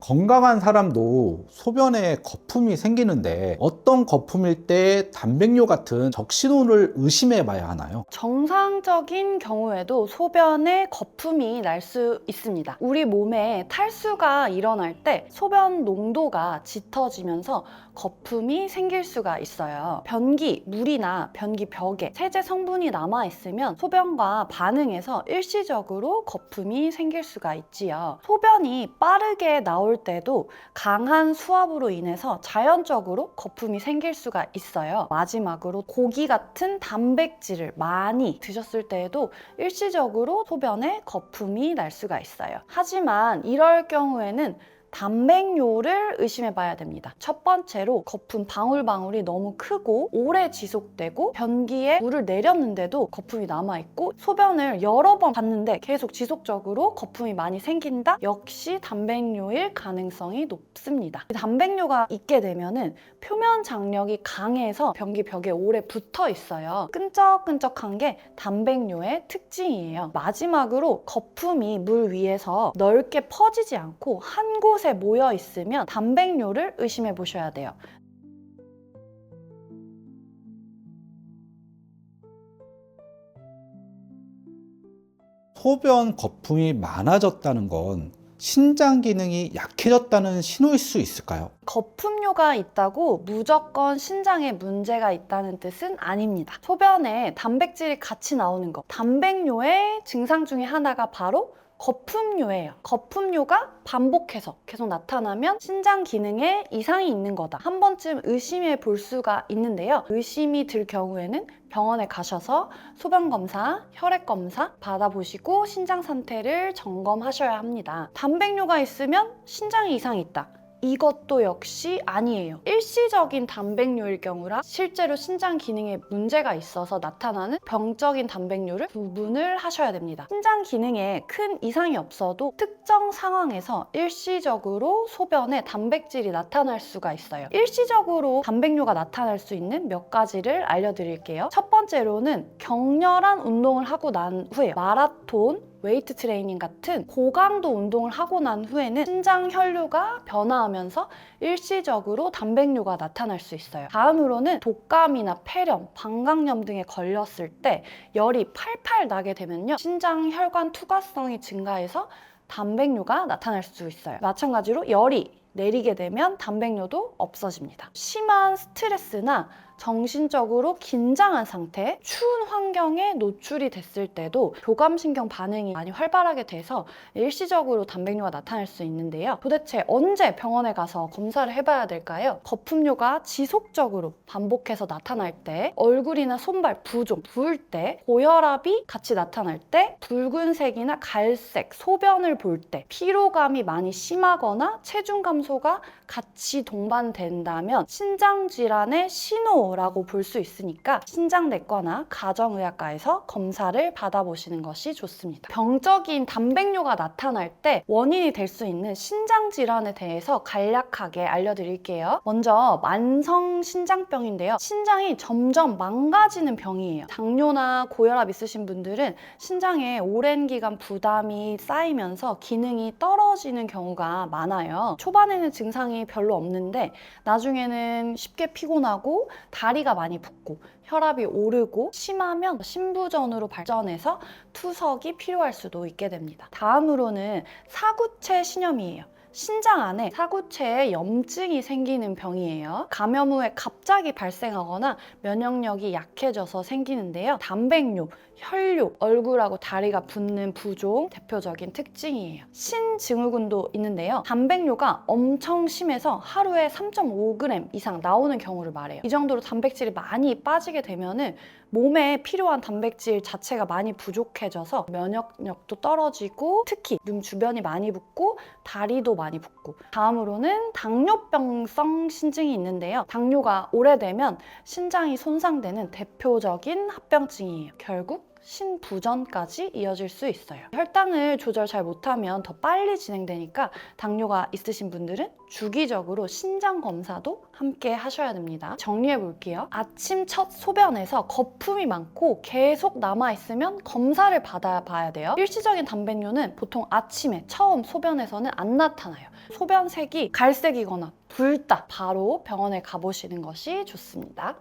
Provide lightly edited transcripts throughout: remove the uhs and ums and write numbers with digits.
건강한 사람도 소변에 거품이 생기는데 어떤 거품일 때 단백뇨 같은 적신호를 의심해 봐야 하나요? 정상적인 경우에도 소변에 거품이 날 수 있습니다. 우리 몸에 탈수가 일어날 때 소변 농도가 짙어지면서 거품이 생길 수가 있어요. 변기, 물이나 변기 벽에 세제 성분이 남아있으면 소변과 반응해서 일시적으로 거품이 생길 수가 있지요. 소변이 빠르게 나올 때도 강한 수압으로 인해서 자연적으로 거품이 생길 수가 있어요. 마지막으로 고기 같은 단백질을 많이 드셨을 때에도 일시적으로 소변에 거품이 날 수가 있어요. 하지만 이럴 경우에는 단백뇨를 의심해 봐야 됩니다. 첫 번째로 거품 방울방울이 너무 크고 오래 지속되고 변기에 물을 내렸는데도 거품이 남아있고 소변을 여러 번 봤는데 계속 지속적으로 거품이 많이 생긴다? 역시 단백뇨일 가능성이 높습니다. 단백뇨가 있게 되면은 표면 장력이 강해서 변기 벽에 오래 붙어 있어요. 끈적끈적한 게 단백뇨의 특징이에요. 마지막으로 거품이 물 위에서 넓게 퍼지지 않고 한 곳에 모여 있으면 단백뇨를 의심해 보셔야 돼요. 소변 거품이 많아졌다는 건 신장 기능이 약해졌다는 신호일 수 있을까요? 거품뇨가 있다고 무조건 신장에 문제가 있다는 뜻은 아닙니다. 소변에 단백질이 같이 나오는 거, 단백뇨의 증상 중에 하나가 바로 거품뇨예요. 거품뇨가 반복해서 계속 나타나면 신장 기능에 이상이 있는 거다. 한 번쯤 의심해 볼 수가 있는데요. 의심이 들 경우에는 병원에 가셔서 소변 검사, 혈액 검사 받아보시고 신장 상태를 점검하셔야 합니다. 단백뇨가 있으면 신장에 이상이 있다. 이것도 역시 아니에요. 일시적인 단백뇨일 경우라 실제로 신장 기능에 문제가 있어서 나타나는 병적인 단백뇨를 구분을 하셔야 됩니다. 신장 기능에 큰 이상이 없어도 특정 상황에서 일시적으로 소변에 단백질이 나타날 수가 있어요. 일시적으로 단백뇨가 나타날 수 있는 몇 가지를 알려드릴게요. 첫 번째로는 격렬한 운동을 하고 난 후에 마라톤, 웨이트 트레이닝 같은 고강도 운동을 하고 난 후에는 신장 혈류가 변화하면서 일시적으로 단백뇨가 나타날 수 있어요. 다음으로는 독감이나 폐렴, 방광염 등에 걸렸을 때 열이 팔팔 나게 되면요. 신장 혈관 투과성이 증가해서 단백뇨가 나타날 수 있어요. 마찬가지로 열이 내리게 되면 단백뇨도 없어집니다. 심한 스트레스나 정신적으로 긴장한 상태, 추운 환경에 노출이 됐을 때도 교감신경 반응이 많이 활발하게 돼서 일시적으로 단백뇨가 나타날 수 있는데요. 도대체 언제 병원에 가서 검사를 해봐야 될까요? 거품뇨가 지속적으로 반복해서 나타날 때, 얼굴이나 손발 부종, 부을 때, 고혈압이 같이 나타날 때, 붉은색이나 갈색, 소변을 볼 때, 피로감이 많이 심하거나 체중 감소가 같이 동반된다면 신장질환의 신호라고 볼 수 있으니까 신장내과나 가정의학과에서 검사를 받아보시는 것이 좋습니다. 병적인 단백뇨가 나타날 때 원인이 될 수 있는 신장질환에 대해서 간략하게 알려드릴게요. 먼저 만성신장병인데요. 신장이 점점 망가지는 병이에요. 당뇨나 고혈압 있으신 분들은 신장에 오랜 기간 부담이 쌓이면서 기능이 떨어지는 경우가 많아요. 초반에는 증상이 별로 없는데 나중에는 쉽게 피곤하고 다리가 많이 붓고 혈압이 오르고 심하면 신부전으로 발전해서 투석이 필요할 수도 있게 됩니다. 다음으로는 사구체 신염이에요. 신장 안에 사구체에 염증이 생기는 병이에요. 감염 후에 갑자기 발생하거나 면역력이 약해져서 생기는데요. 단백뇨, 혈뇨, 얼굴하고 다리가 붓는 부종 대표적인 특징이에요. 신증후군도 있는데요. 단백뇨가 엄청 심해서 하루에 3.5g 이상 나오는 경우를 말해요. 이 정도로 단백질이 많이 빠지게 되면은 몸에 필요한 단백질 자체가 많이 부족해져서 면역력도 떨어지고 특히 눈 주변이 많이 붓고 다리도 많이 붓고 다음으로는 당뇨병성 신증이 있는데요. 당뇨가 오래되면 신장이 손상되는 대표적인 합병증이에요. 결국 신부전까지 이어질 수 있어요. 혈당을 조절 잘 못하면 더 빨리 진행되니까 당뇨가 있으신 분들은 주기적으로 신장 검사도 함께 하셔야 됩니다. 정리해 볼게요. 아침 첫 소변에서 거품이 많고 계속 남아있으면 검사를 받아봐야 돼요. 일시적인 단백뇨는 보통 아침에 처음 소변에서는 안 나타나요. 소변색이 갈색이거나 붉다, 바로 병원에 가보시는 것이 좋습니다.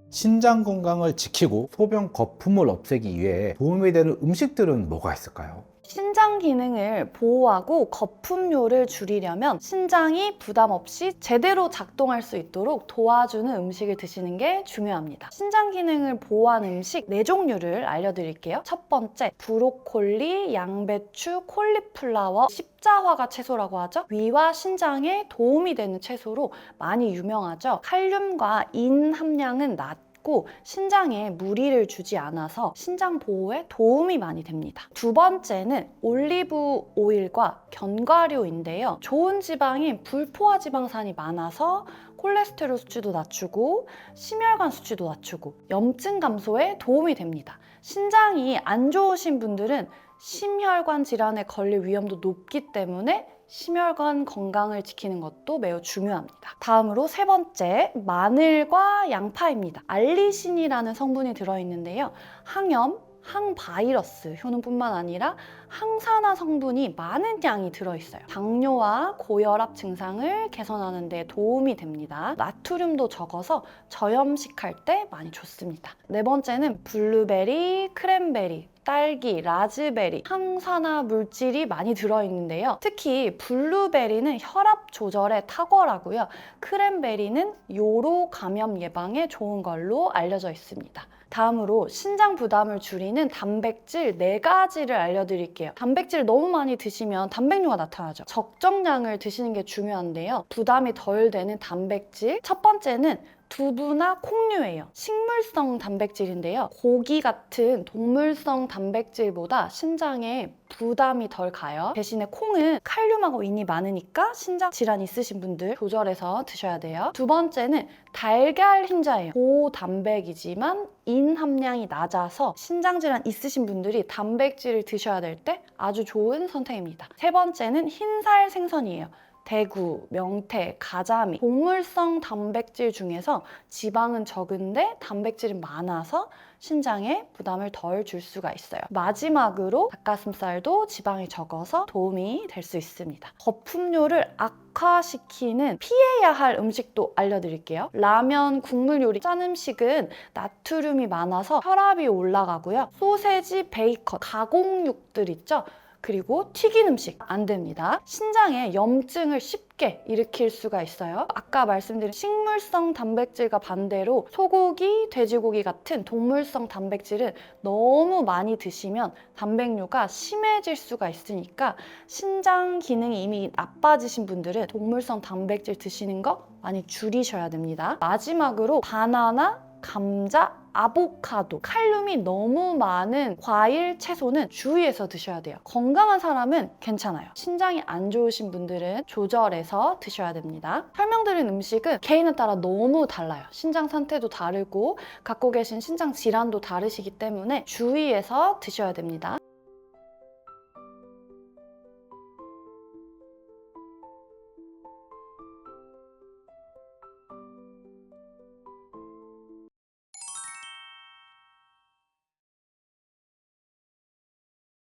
신장 건강을 지키고 소변 거품을 없애기 위해 도움이 되는 음식들은 뭐가 있을까요? 신장 기능을 보호하고 거품료를 줄이려면 신장이 부담 없이 제대로 작동할 수 있도록 도와주는 음식을 드시는 게 중요합니다. 신장 기능을 보호하는 음식 4종류를 알려드릴게요. 첫 번째, 브로콜리, 양배추, 콜리플라워, 십자화가 채소라고 하죠. 위와 신장에 도움이 되는 채소로 많이 유명하죠. 칼륨과 인 함량은 낮고 신장에 무리를 주지 않아서 신장 보호에 도움이 많이 됩니다. 두 번째는 올리브 오일과 견과류인데요. 좋은 지방인 불포화 지방산이 많아서 콜레스테롤 수치도 낮추고 심혈관 수치도 낮추고 염증 감소에 도움이 됩니다. 신장이 안 좋으신 분들은 심혈관 질환에 걸릴 위험도 높기 때문에 심혈관 건강을 지키는 것도 매우 중요합니다. 다음으로 세 번째, 마늘과 양파입니다. 알리신이라는 성분이 들어있는데요. 항염, 항바이러스 효능뿐만 아니라 항산화 성분이 많은 양이 들어있어요. 당뇨와 고혈압 증상을 개선하는 데 도움이 됩니다. 나트륨도 적어서 저염식할 때 많이 좋습니다. 네 번째는 블루베리, 크랜베리, 딸기, 라즈베리, 항산화 물질이 많이 들어있는데요. 특히 블루베리는 혈압 조절에 탁월하고요. 크랜베리는 요로 감염 예방에 좋은 걸로 알려져 있습니다. 다음으로 신장 부담을 줄이는 단백질 4가지를 알려드릴게요. 단백질을 너무 많이 드시면 단백뇨가 나타나죠. 적정량을 드시는 게 중요한데요. 부담이 덜 되는 단백질, 첫 번째는 두부나 콩류예요. 식물성 단백질인데요. 고기 같은 동물성 단백질보다 신장에 부담이 덜 가요. 대신에 콩은 칼륨하고 인이 많으니까 신장 질환 있으신 분들 조절해서 드셔야 돼요. 두 번째는 달걀 흰자예요. 고단백이지만 인 함량이 낮아서 신장 질환 있으신 분들이 단백질을 드셔야 될 때 아주 좋은 선택입니다. 세 번째는 흰살 생선이에요. 대구, 명태, 가자미, 동물성 단백질 중에서 지방은 적은데 단백질은 많아서 신장에 부담을 덜 줄 수가 있어요. 마지막으로 닭가슴살도 지방이 적어서 도움이 될 수 있습니다. 거품료를 악화시키는 피해야 할 음식도 알려드릴게요. 라면, 국물 요리, 짠 음식은 나트륨이 많아서 혈압이 올라가고요. 소세지, 베이컨, 가공육들 있죠? 그리고 튀긴 음식 안 됩니다. 신장에 염증을 쉽게 일으킬 수가 있어요. 아까 말씀드린 식물성 단백질과 반대로 소고기, 돼지고기 같은 동물성 단백질은 너무 많이 드시면 단백뇨가 심해질 수가 있으니까 신장 기능이 이미 나빠지신 분들은 동물성 단백질 드시는 거 많이 줄이셔야 됩니다. 마지막으로 바나나, 감자, 아보카도, 칼륨이 너무 많은 과일, 채소는 주의해서 드셔야 돼요. 건강한 사람은 괜찮아요. 신장이 안 좋으신 분들은 조절해서 드셔야 됩니다. 설명드린 음식은 개인에 따라 너무 달라요. 신장 상태도 다르고 갖고 계신 신장 질환도 다르시기 때문에 주의해서 드셔야 됩니다.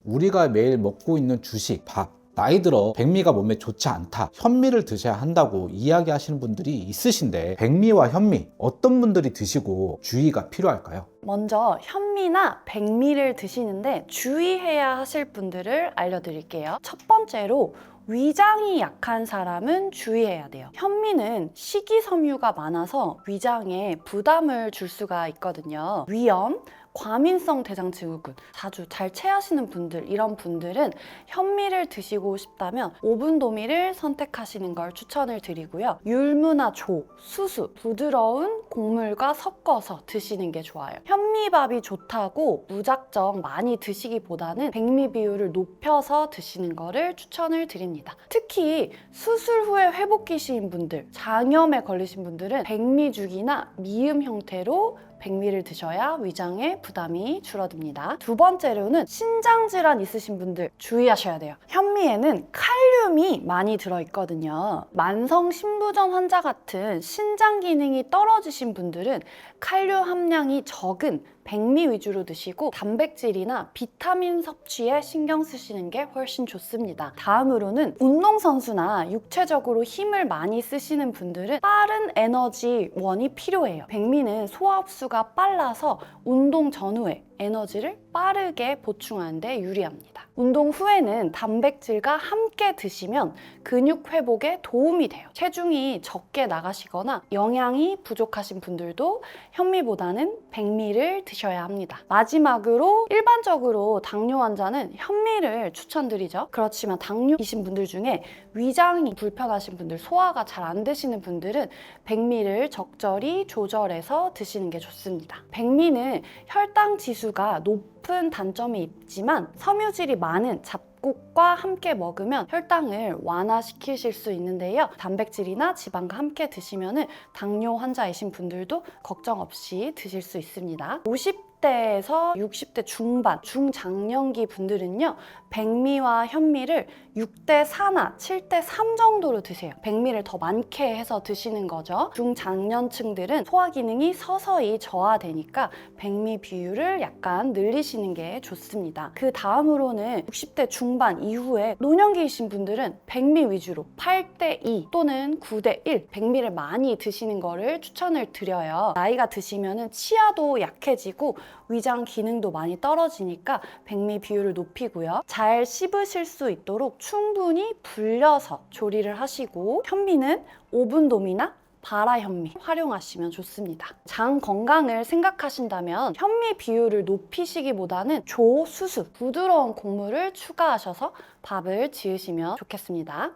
우리가 매일 먹고 있는 주식, 밥, 나이 들어 백미가 몸에 좋지 않다, 현미를 드셔야 한다고 이야기하시는 분들이 있으신데 백미와 현미 어떤 분들이 드시고 주의가 필요할까요? 먼저 현미나 백미를 드시는데 주의해야 하실 분들을 알려드릴게요. 첫 번째로 위장이 약한 사람은 주의해야 돼요. 현미는 식이섬유가 많아서 위장에 부담을 줄 수가 있거든요. 위염, 과민성 대장증후군 자주 잘 체하시는 분들, 이런 분들은 현미를 드시고 싶다면 오븐도미를 선택하시는 걸 추천을 드리고요. 율무나 조, 수수, 부드러운 곡물과 섞어서 드시는 게 좋아요. 현미 현미밥이 좋다고 무작정 많이 드시기보다는 백미 비율을 높여서 드시는 거를 추천을 드립니다. 특히 수술 후에 회복기시인 분들, 장염에 걸리신 분들은 백미죽이나 미음 형태로 백미를 드셔야 위장에 부담이 줄어듭니다. 두 번째로는 신장질환 있으신 분들 주의하셔야 돼요. 현미에는 칼륨이 많이 들어있거든요. 만성 신부전 환자 같은 신장 기능이 떨어지신 분들은 칼륨 함량이 적은 백미 위주로 드시고 단백질이나 비타민 섭취에 신경 쓰시는 게 훨씬 좋습니다. 다음으로는 운동선수나 육체적으로 힘을 많이 쓰시는 분들은 빠른 에너지원이 필요해요. 백미는 소화 흡수가 빨라서 운동 전후에 에너지를 빠르게 보충하는 데 유리합니다. 운동 후에는 단백질과 함께 드시면 근육 회복에 도움이 돼요. 체중이 적게 나가시거나 영양이 부족하신 분들도 현미보다는 백미를 드셔야 합니다. 마지막으로 일반적으로 당뇨 환자는 현미를 추천드리죠. 그렇지만 당뇨이신 분들 중에 위장이 불편하신 분들, 소화가 잘 안 되시는 분들은 백미를 적절히 조절해서 드시는 게 좋습니다. 백미는 혈당 지수가 높은 단점이 있지만 섬유질이 많은 잡곡과 함께 먹으면 혈당을 완화시키실 수 있는데요. 단백질이나 지방과 함께 드시면 당뇨 환자이신 분들도 걱정 없이 드실 수 있습니다. 50대에서 60대 중반, 중장년기 분들은요, 백미와 현미를 6대 4나 7대 3 정도로 드세요. 백미를 더 많게 해서 드시는 거죠. 중장년층들은 소화 기능이 서서히 저하되니까 백미 비율을 약간 늘리시는 게 좋습니다. 그 다음으로는 60대 중반 이후에 노년기이신 분들은 백미 위주로 8대 2 또는 9대 1 백미를 많이 드시는 거를 추천을 드려요. 나이가 드시면 치아도 약해지고 위장 기능도 많이 떨어지니까 백미 비율을 높이고요. 잘 씹으실 수 있도록 충분히 불려서 조리를 하시고 현미는 오븐돔이나 바라현미 활용하시면 좋습니다. 장 건강을 생각하신다면 현미 비율을 높이시기보다는 조, 수수, 부드러운 곡물을 추가하셔서 밥을 지으시면 좋겠습니다.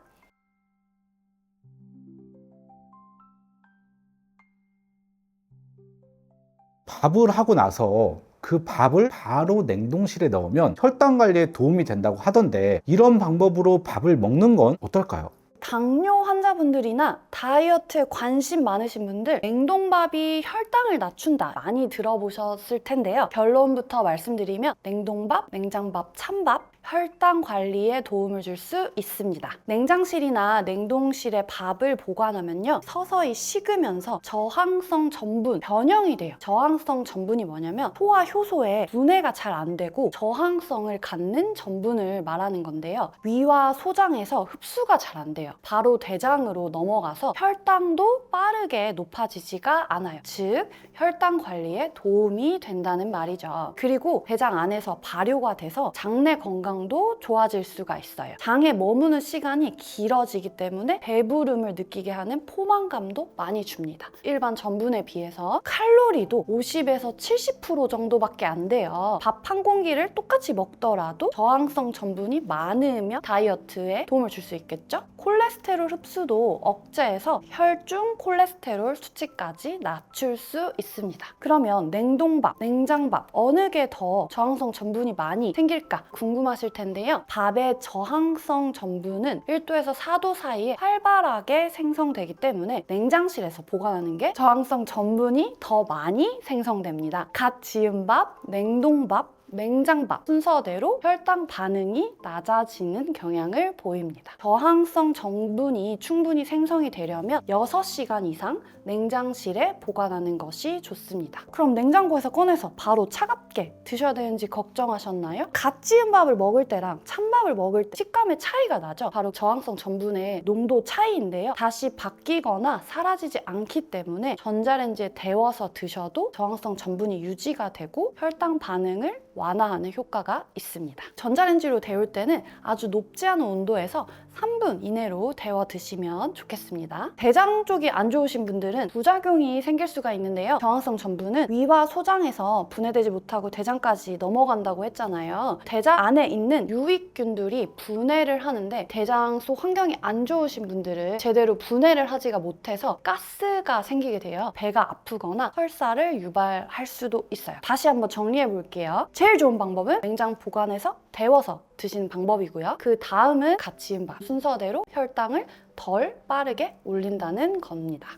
밥을 하고 나서 그 밥을 바로 냉동실에 넣으면 혈당 관리에 도움이 된다고 하던데 이런 방법으로 밥을 먹는 건 어떨까요? 당뇨 환자분들이나 다이어트에 관심 많으신 분들 냉동밥이 혈당을 낮춘다 많이 들어보셨을 텐데요. 결론부터 말씀드리면 냉동밥, 냉장밥, 찬밥 혈당 관리에 도움을 줄 수 있습니다. 냉장실이나 냉동실에 밥을 보관하면요, 서서히 식으면서 저항성 전분 변형이 돼요. 저항성 전분이 뭐냐면 소화 효소에 분해가 잘 안 되고 저항성을 갖는 전분을 말하는 건데요. 위와 소장에서 흡수가 잘 안 돼요. 바로 대장으로 넘어가서 혈당도 빠르게 높아지지가 않아요. 즉 혈당 관리에 도움이 된다는 말이죠. 그리고 대장 안에서 발효가 돼서 장내 건강도 좋아질 수가 있어요. 장에 머무는 시간이 길어지기 때문에 배부름을 느끼게 하는 포만감도 많이 줍니다. 일반 전분에 비해서 칼로리도 50에서 70% 정도밖에 안 돼요. 밥 한 공기를 똑같이 먹더라도 저항성 전분이 많으면 다이어트에 도움을 줄 수 있겠죠? 콜레스테롤 흡수도 억제해서 혈중 콜레스테롤 수치까지 낮출 수 있습니다. 그러면 냉동밥, 냉장밥 어느 게 더 저항성 전분이 많이 생길까 궁금하실 텐데요. 밥의 저항성 전분은 1도에서 4도 사이에 활발하게 생성되기 때문에 냉장실에서 보관하는 게 저항성 전분이 더 많이 생성됩니다. 갓 지은 밥, 냉동밥, 냉장밥 순서대로 혈당 반응이 낮아지는 경향을 보입니다. 저항성 전분이 충분히 생성이 되려면 6시간 이상 냉장실에 보관하는 것이 좋습니다. 그럼 냉장고에서 꺼내서 바로 차갑게 드셔야 되는지 걱정하셨나요? 갓 지은 밥을 먹을 때랑 찬밥을 먹을 때 식감의 차이가 나죠? 바로 저항성 전분의 농도 차이인데요. 다시 바뀌거나 사라지지 않기 때문에 전자레인지에 데워서 드셔도 저항성 전분이 유지가 되고 혈당 반응을 완화하는 효과가 있습니다. 전자레인지로 데울 때는 아주 높지 않은 온도에서 3분 이내로 데워 드시면 좋겠습니다. 대장 쪽이 안 좋으신 분들은 부작용이 생길 수가 있는데요. 저항성 전분은 위와 소장에서 분해되지 못하고 대장까지 넘어간다고 했잖아요. 대장 안에 있는 유익균들이 분해를 하는데 대장 속 환경이 안 좋으신 분들은 제대로 분해를 하지가 못해서 가스가 생기게 돼요. 배가 아프거나 설사를 유발할 수도 있어요. 다시 한번 정리해 볼게요. 제일 좋은 방법은 냉장 보관해서 데워서 드시는 방법이고요. 그 다음은 갓 지은 밥 순서대로 혈당을 덜 빠르게 올린다는 겁니다.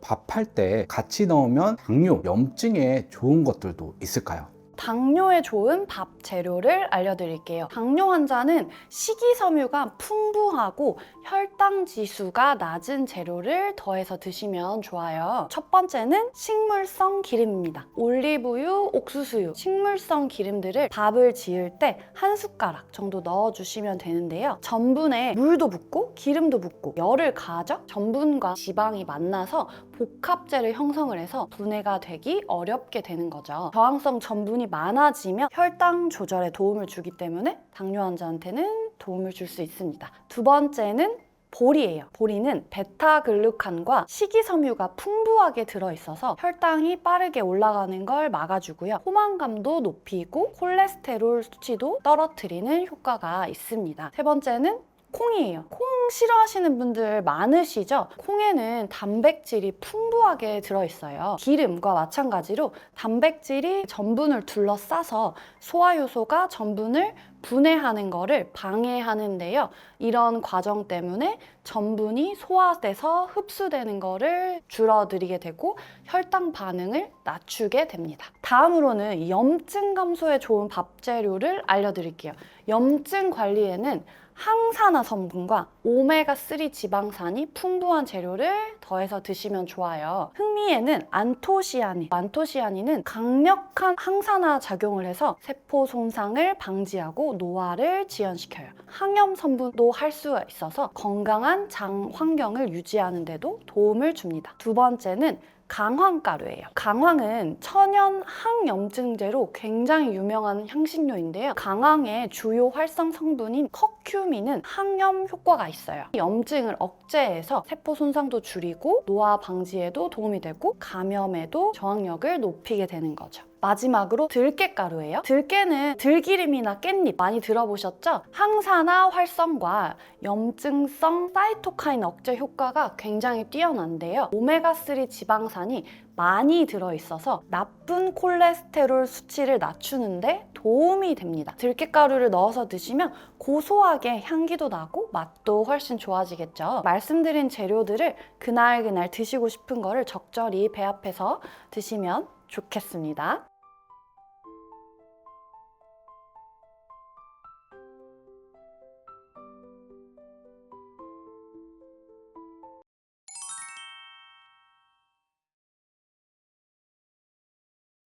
밥할 때 같이 넣으면 당뇨, 염증에 좋은 것들도 있을까요? 당뇨에 좋은 밥 재료를 알려드릴게요. 당뇨 환자는 식이섬유가 풍부하고 혈당 지수가 낮은 재료를 더해서 드시면 좋아요. 첫 번째는 식물성 기름입니다. 올리브유, 옥수수유, 식물성 기름들을 밥을 지을 때 한 숟가락 정도 넣어주시면 되는데요. 전분에 물도 붓고 기름도 붓고 열을 가하죠? 전분과 지방이 만나서 복합제를 형성을 해서 분해가 되기 어렵게 되는 거죠. 저항성 전분이 많아지면 혈당 조절에 도움을 주기 때문에 당뇨 환자한테는 도움을 줄 수 있습니다. 두 번째는 보리예요. 보리는 베타글루칸과 식이섬유가 풍부하게 들어있어서 혈당이 빠르게 올라가는 걸 막아주고요. 포만감도 높이고 콜레스테롤 수치도 떨어뜨리는 효과가 있습니다. 세 번째는 콩이에요. 콩 싫어하시는 분들 많으시죠? 콩에는 단백질이 풍부하게 들어있어요. 기름과 마찬가지로 단백질이 전분을 둘러싸서 소화효소가 전분을 분해하는 거를 방해하는데요. 이런 과정 때문에 전분이 소화돼서 흡수되는 거를 줄어들이게 되고 혈당 반응을 낮추게 됩니다. 다음으로는 염증 감소에 좋은 밥 재료를 알려드릴게요. 염증 관리에는 항산화 성분과 오메가3 지방산이 풍부한 재료를 더해서 드시면 좋아요. 흑미에는 안토시아닌은 강력한 항산화 작용을 해서 세포 손상을 방지하고 노화를 지연시켜요. 항염 성분도 할 수가 있어서 건강한 장 환경을 유지하는 데도 도움을 줍니다. 두 번째는 강황가루예요. 강황은 천연 항염증제로 굉장히 유명한 향신료인데요. 강황의 주요 활성 성분인 커큐민은 항염 효과가 있어요. 염증을 억제해서 세포 손상도 줄이고 노화 방지에도 도움이 되고 감염에도 저항력을 높이게 되는 거죠. 마지막으로 들깨가루예요. 들깨는 들기름이나 깻잎 많이 들어보셨죠? 항산화 활성과 염증성 사이토카인 억제 효과가 굉장히 뛰어난데요. 오메가3 지방산이 많이 들어있어서 나쁜 콜레스테롤 수치를 낮추는데 도움이 됩니다. 들깨가루를 넣어서 드시면 고소하게 향기도 나고 맛도 훨씬 좋아지겠죠. 말씀드린 재료들을 그날 드시고 싶은 거를 적절히 배합해서 드시면 좋겠습니다.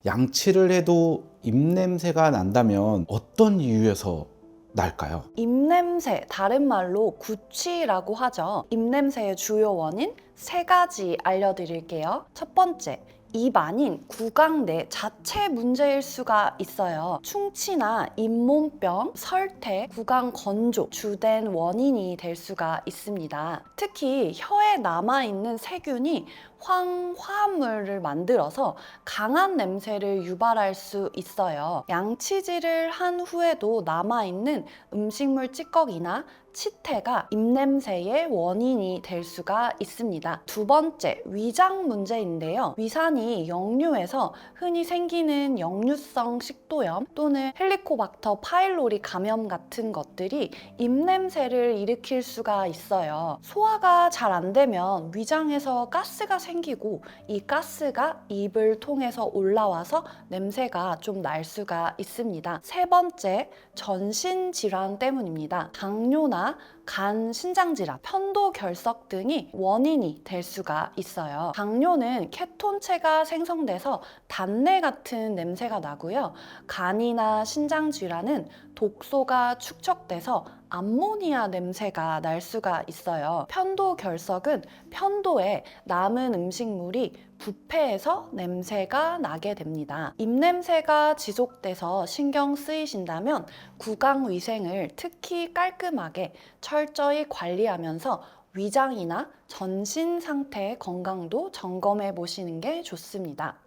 양치를 해도 입냄새가 난다면 어떤 이유에서 날까요? 입냄새, 다른 말로 구취라고 하죠. 입냄새의 주요 원인 3가지 알려드릴게요. 첫 번째, 입 아닌 구강 내 자체 문제일 수가 있어요. 충치나 잇몸병, 설태, 구강 건조 주된 원인이 될 수가 있습니다. 특히 혀에 남아있는 세균이 화합물을 만들어서 강한 냄새를 유발할 수 있어요. 양치질을 한 후에도 남아있는 음식물 찌꺼기나 치태가 입냄새의 원인이 될 수가 있습니다. 두 번째, 위장 문제인데요. 위산이 역류해서 흔히 생기는 역류성 식도염 또는 헬리코박터 파일로리 감염 같은 것들이 입냄새를 일으킬 수가 있어요. 소화가 잘 안 되면 위장에서 가스가 생기고 이 가스가 입을 통해서 올라와서 냄새가 좀 날 수가 있습니다. 세 번째, 전신질환 때문입니다. 당뇨나 간, 신장질환, 편도결석 등이 원인이 될 수가 있어요. 당뇨는 케톤체가 생성돼서 단내 같은 냄새가 나고요. 간이나 신장질환은 독소가 축적돼서 암모니아 냄새가 날 수가 있어요. 편도 결석은 편도에 남은 음식물이 부패해서 냄새가 나게 됩니다. 입냄새가 지속돼서 신경 쓰이신다면 구강 위생을 특히 깔끔하게 철저히 관리하면서 위장이나 전신 상태 건강도 점검해 보시는 게 좋습니다.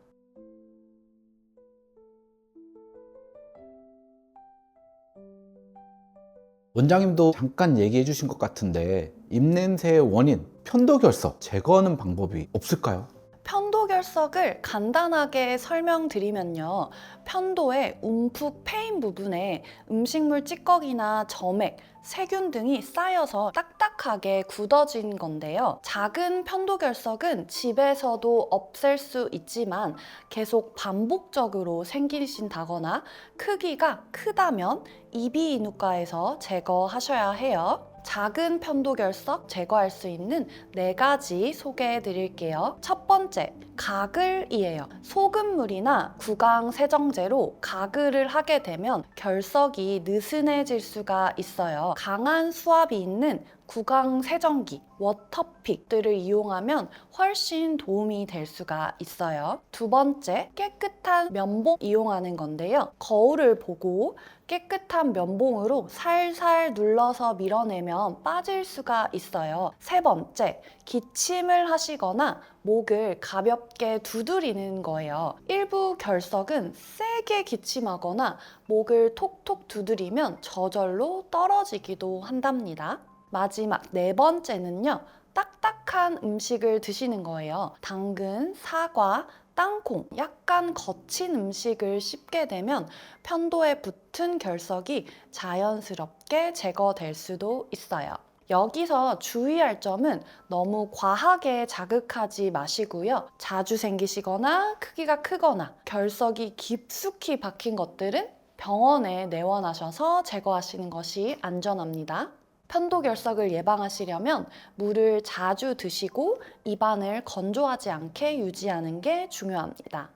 원장님도 잠깐 얘기해 주신 것 같은데 입냄새의 원인, 편도결석 제거하는 방법이 없을까요? 편도결석을 간단하게 설명드리면요. 편도의 움푹 패인 부분에 음식물 찌꺼기나 점액, 세균 등이 쌓여서 딱딱하게 굳어진 건데요. 작은 편도결석은 집에서도 없앨 수 있지만 계속 반복적으로 생기신다거나 크기가 크다면 이비인후과에서 제거하셔야 해요. 작은 편도결석 제거할 수 있는 4가지 소개해 드릴게요. 첫 번째, 가글이에요. 소금물이나 구강 세정제로 가글을 하게 되면 결석이 느슨해질 수가 있어요. 강한 수압이 있는 구강 세정기, 워터픽들을 이용하면 훨씬 도움이 될 수가 있어요. 두 번째, 깨끗한 면봉 이용하는 건데요. 거울을 보고 깨끗한 면봉으로 살살 눌러서 밀어내면 빠질 수가 있어요. 세 번째, 기침을 하시거나 목을 가볍게 두드리는 거예요. 일부 결석은 세게 기침하거나 목을 톡톡 두드리면 저절로 떨어지기도 한답니다. 마지막 4번째는요. 딱딱한 음식을 드시는 거예요. 당근, 사과, 땅콩, 약간 거친 음식을 씹게 되면 편도에 붙은 결석이 자연스럽게 제거될 수도 있어요. 여기서 주의할 점은 너무 과하게 자극하지 마시고요. 자주 생기시거나 크기가 크거나 결석이 깊숙이 박힌 것들은 병원에 내원하셔서 제거하시는 것이 안전합니다. 편도결석을 예방하시려면 물을 자주 드시고 입안을 건조하지 않게 유지하는 게 중요합니다.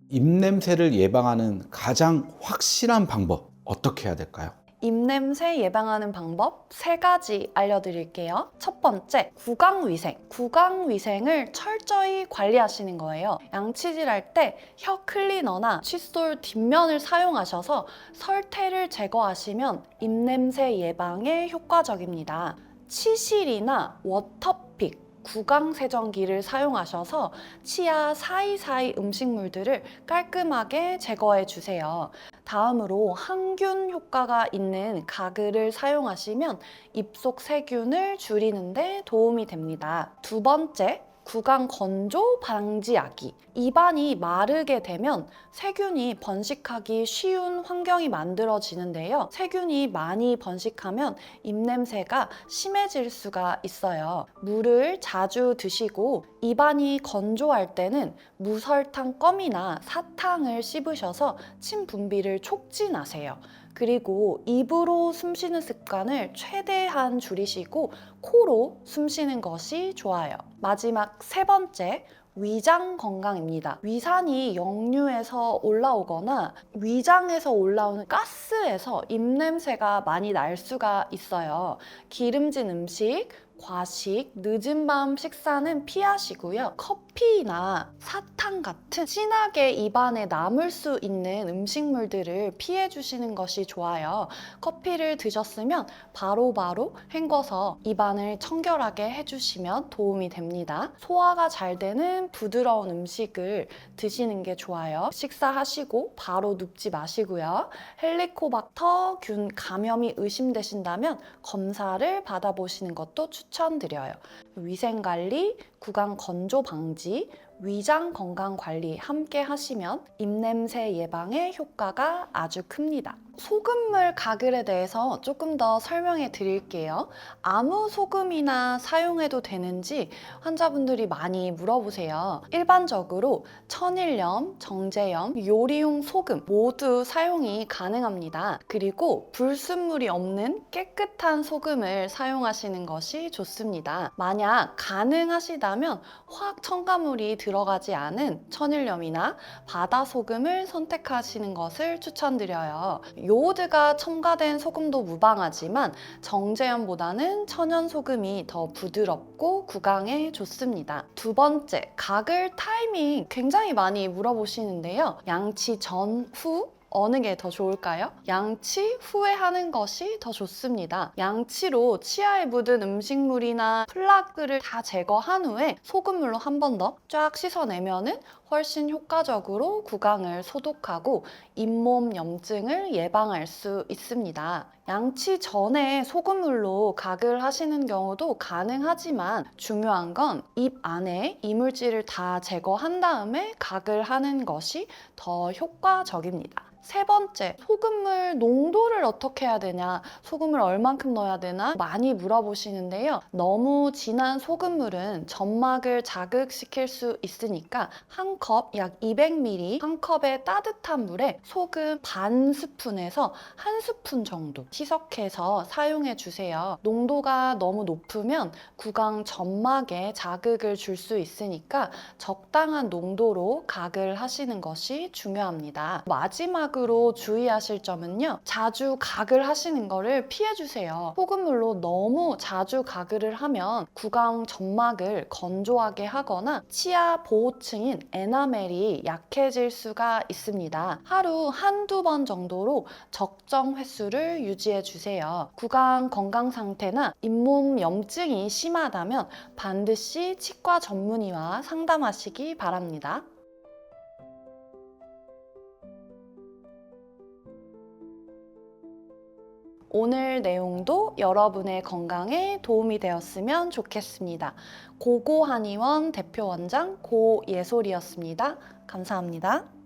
입냄새를 예방하는 가장 확실한 방법 어떻게 해야 될까요? 입냄새 예방하는 방법 3가지 알려드릴게요. 첫 번째, 구강위생. 구강위생을 철저히 관리하시는 거예요. 양치질 할 때 혀 클리너나 칫솔 뒷면을 사용하셔서 설태를 제거하시면 입냄새 예방에 효과적입니다. 치실이나 워터픽, 구강세정기를 사용하셔서 치아 사이사이 음식물들을 깔끔하게 제거해 주세요. 다음으로 항균 효과가 있는 가글을 사용하시면 입속 세균을 줄이는 데 도움이 됩니다. 두 번째, 구강 건조 방지약이. 입안이 마르게 되면 세균이 번식하기 쉬운 환경이 만들어지는데요. 세균이 많이 번식하면 입냄새가 심해질 수가 있어요. 물을 자주 드시고 입안이 건조할 때는 무설탕 껌이나 사탕을 씹으셔서 침 분비를 촉진하세요. 그리고 입으로 숨 쉬는 습관을 최대한 줄이시고 코로 숨 쉬는 것이 좋아요. 마지막 3번째, 위장 건강입니다. 위산이 역류에서 올라오거나 위장에서 올라오는 가스에서 입냄새가 많이 날 수가 있어요. 기름진 음식, 과식, 늦은 밤 식사는 피하시고요. 커피나 사탕 같은 진하게 입안에 남을 수 있는 음식물들을 피해 주시는 것이 좋아요. 커피를 드셨으면 바로바로 헹궈서 입안을 청결하게 해주시면 도움이 됩니다. 소화가 잘 되는 부드러운 음식을 드시는 게 좋아요. 식사하시고 바로 눕지 마시고요. 헬리코박터 균 감염이 의심되신다면 검사를 받아보시는 것도 추천드려요. 위생관리, 구강 건조 방지, 위장 건강 관리 함께 하시면 입냄새 예방에 효과가 아주 큽니다. 소금물 가글에 대해서 조금 더 설명해 드릴게요. 아무 소금이나 사용해도 되는지 환자분들이 많이 물어보세요. 일반적으로 천일염, 정제염, 요리용 소금 모두 사용이 가능합니다. 그리고 불순물이 없는 깨끗한 소금을 사용하시는 것이 좋습니다. 만약 가능하시다면 화학 첨가물이 들어가지 않은 천일염이나 바다소금을 선택하시는 것을 추천드려요. 요오드가 첨가된 소금도 무방하지만 정제염보다는 천연소금이 더 부드럽고 구강에 좋습니다. 두 번째, 가글 타이밍 굉장히 많이 물어보시는데요. 양치 전, 후 어느 게 더 좋을까요? 양치 후에 하는 것이 더 좋습니다. 양치로 치아에 묻은 음식물이나 플라그를 다 제거한 후에 소금물로 한 번 더 쫙 씻어내면은 훨씬 효과적으로 구강을 소독하고 잇몸 염증을 예방할 수 있습니다. 양치 전에 소금물로 가글 하시는 경우도 가능하지만 중요한 건 입 안에 이물질을 다 제거한 다음에 가글 하는 것이 더 효과적입니다. 세 번째, 소금물 농도를 어떻게 해야 되냐, 소금을 얼만큼 넣어야 되나 많이 물어보시는데요. 너무 진한 소금물은 점막을 자극시킬 수 있으니까 한 컵 약 200ml, 한 컵의 따뜻한 물에 소금 반 스푼에서 한 스푼 정도 희석해서 사용해 주세요. 농도가 너무 높으면 구강 점막에 자극을 줄 수 있으니까 적당한 농도로 가글 하시는 것이 중요합니다. 마지막으로 주의하실 점은요. 자주 가글 하시는 거를 피해 주세요. 소금물로 너무 자주 가글을 하면 구강 점막을 건조하게 하거나 치아 보호층인 에나멜이 약해질 수가 있습니다. 하루 한두 번 정도로 적정 횟수를 유지해 주세요. 구강 건강 상태나 잇몸 염증이 심하다면 반드시 치과 전문의와 상담하시기 바랍니다. 오늘 내용도 여러분의 건강에 도움이 되었으면 좋겠습니다. 고고한의원 대표원장 고예솔이었습니다. 감사합니다.